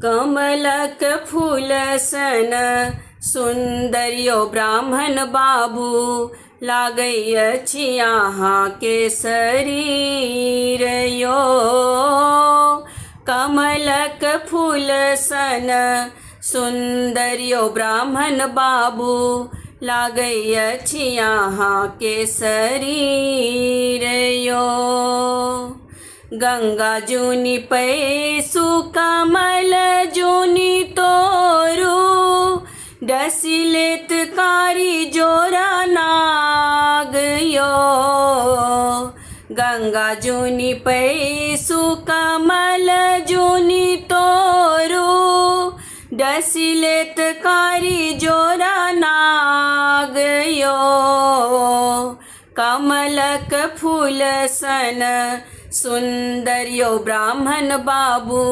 कमलक फूल सन सुंदरियो ब्राह्मण बाबू लागै अछि अहाँके शरीर यो। कमलक फूल सन सुंदरियो ब्राह्मण बाबू लागै अछि अहाँके शरीर यो। गंगा जूनि पैसु कमल जूनि तोरू डसिलेत कारी जोरा नाग यो। गंगा जूनि पैसु कमल जूनि तोरू डसिलेत कारी जोरा नाग यो। कमलक फूल सन सुंदरियो ब्राह्मण बाबू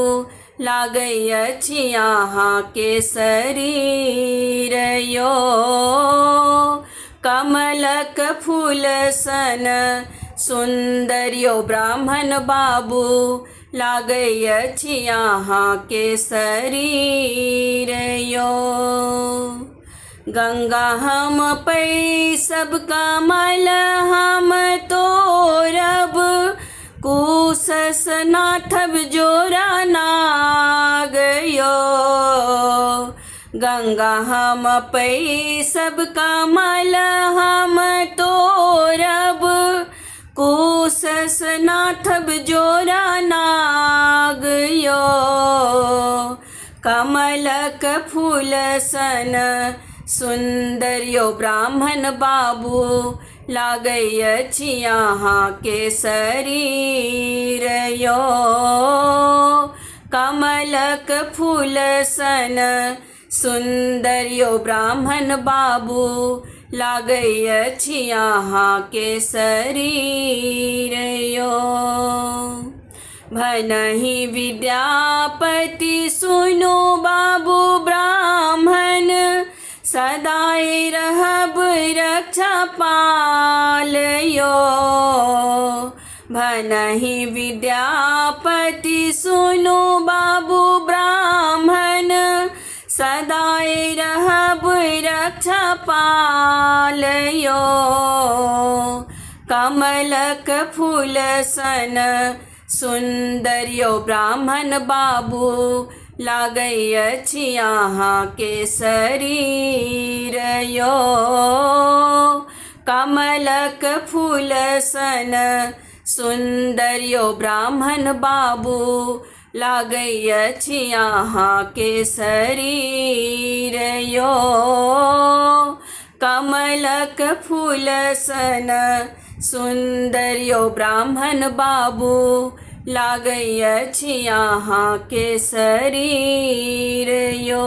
लागै अछि अहाँके शरीर यो। कमलक फूल सन सुंदरियो ब्राह्मण बाबू लागै अछि अहाँके शरीर यो। गंगा हम पैसब कमल हम तोरब कुशस नाथब जोरा नाग यो। गंगा हम पैसब कमल हम तोरब कुशस नाथब जोरा नाग यो। कमलक फूल सन सुंदरियो ब्राह्मण बाबू लागै अछि अहाँके शरीर यो। कमलक फूल सन सुंदरियो ब्राह्मण बाबू लागै अछि अहाँके शरीर यो। भनहि विद्यापति सुनु बाबू ब्राह्मण सदाई रहब रक्षा पाल यो। भनहि विद्यापति सुनु बाबू ब्राह्मण सदाई रहब रक्षा पाल यो। कमलक फूल सन सुंदरियो ब्राह्मण बाबू लागै अछि अहाँके शरीर यो। कमलक फूल सन सुंदरियो ब्राह्मण बाबू लागै अछि अहाँके शरीर यो। कमलक फूल सन सुंदरियो ब्राह्मण बाबू लागै अछि अहाँके शरीर यो।